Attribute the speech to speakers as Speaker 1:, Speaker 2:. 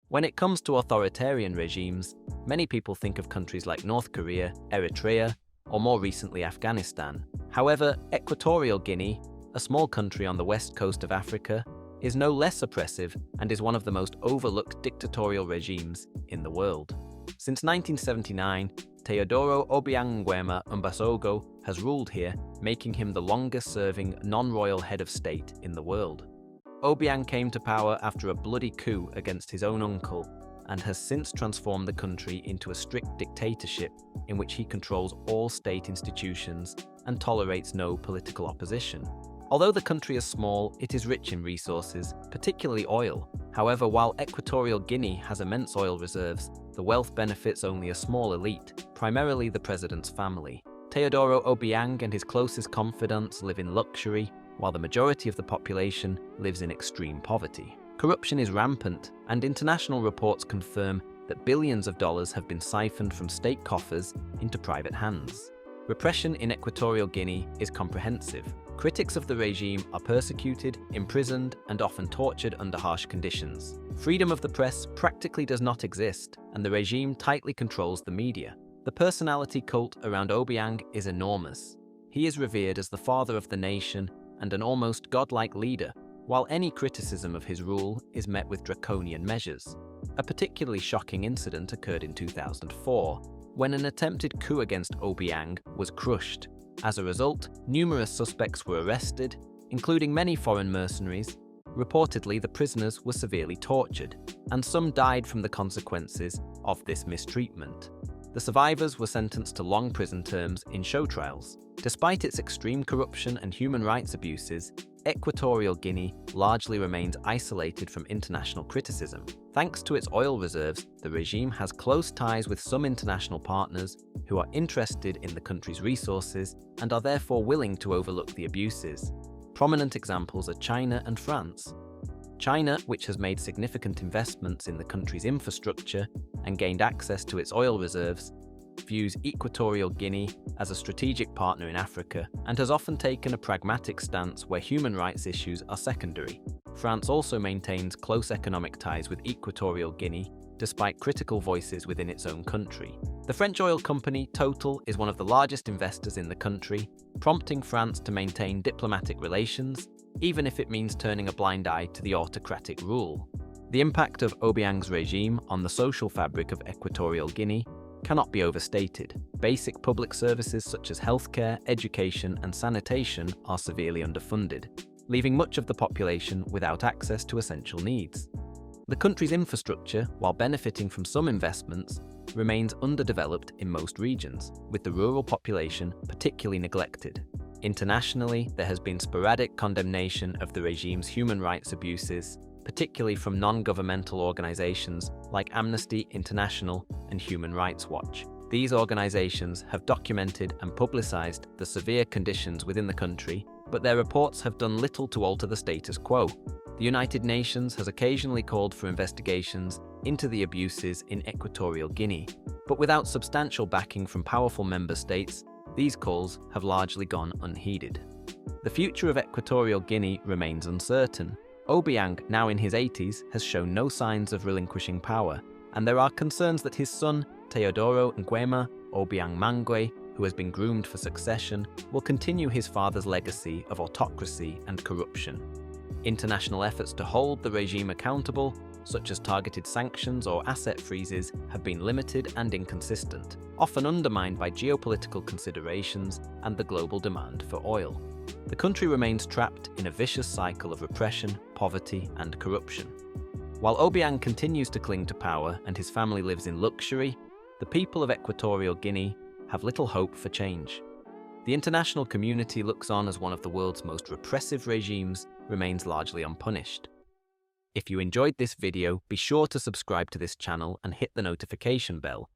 Speaker 1: When it comes to authoritarian regimes, many people think of countries like North Korea, Eritrea, or more recently Afghanistan. However, Equatorial Guinea, a small country on the west coast of Africa, is no less oppressive and is one of the most overlooked dictatorial regimes in the world. Since 1979, Teodoro Obiang Nguema Mbasogo has ruled here, making him the longest-serving non-royal head of state in the world. Obiang came to power after a bloody coup against his own uncle and has since transformed the country into a strict dictatorship in which he controls all state institutions and tolerates no political opposition. Although the country is small, it is rich in resources, particularly oil. However, while Equatorial Guinea has immense oil reserves, the wealth benefits only a small elite, primarily the president's family. Teodoro Obiang and his closest confidants live in luxury, while the majority of the population lives in extreme poverty. Corruption is rampant, and international reports confirm that billions of dollars have been siphoned from state coffers into private hands. Repression in Equatorial Guinea is comprehensive. Critics of the regime are persecuted, imprisoned, and often tortured under harsh conditions. Freedom of the press practically does not exist, and the regime tightly controls the media. The personality cult around Obiang is enormous. He is revered as the father of the nation and an almost godlike leader, while any criticism of his rule is met with draconian measures. A particularly shocking incident occurred in 2004, when an attempted coup against Obiang was crushed. As a result, numerous suspects were arrested, including many foreign mercenaries. Reportedly, the prisoners were severely tortured, and some died from the consequences of this mistreatment. The survivors were sentenced to long prison terms in show trials. Despite its extreme corruption and human rights abuses, Equatorial Guinea largely remains isolated from international criticism. Thanks to its oil reserves, the regime has close ties with some international partners who are interested in the country's resources and are therefore willing to overlook the abuses. Prominent examples are China and France. China, which has made significant investments in the country's infrastructure and gained access to its oil reserves, views Equatorial Guinea as a strategic partner in Africa and has often taken a pragmatic stance where human rights issues are secondary. France also maintains close economic ties with Equatorial Guinea, despite critical voices within its own country. The French oil company Total is one of the largest investors in the country, prompting France to maintain diplomatic relations, even if it means turning a blind eye to the autocratic rule. The impact of Obiang's regime on the social fabric of Equatorial Guinea cannot be overstated. Basic public services such as healthcare, education, and sanitation are severely underfunded, leaving much of the population without access to essential needs. The country's infrastructure, while benefiting from some investments, remains underdeveloped in most regions, with the rural population particularly neglected. Internationally, there has been sporadic condemnation of the regime's human rights abuses, particularly from non-governmental organizations like Amnesty International and Human Rights Watch. These organizations have documented and publicized the severe conditions within the country, but their reports have done little to alter the status quo. The United Nations has occasionally called for investigations into the abuses in Equatorial Guinea, but without substantial backing from powerful member states, these calls have largely gone unheeded. The future of Equatorial Guinea remains uncertain. Obiang, now in his 80s, has shown no signs of relinquishing power, and there are concerns that his son, Teodoro Nguema Obiang Nguema, who has been groomed for succession, will continue his father's legacy of autocracy and corruption. International efforts to hold the regime accountable, such as targeted sanctions or asset freezes, have been limited and inconsistent, often undermined by geopolitical considerations and the global demand for oil. The country remains trapped in a vicious cycle of repression, poverty, and corruption. While Obiang continues to cling to power and his family lives in luxury, the people of Equatorial Guinea have little hope for change. The international community looks on as one of the world's most repressive regimes remains largely unpunished. If you enjoyed this video, be sure to subscribe to this channel and hit the notification bell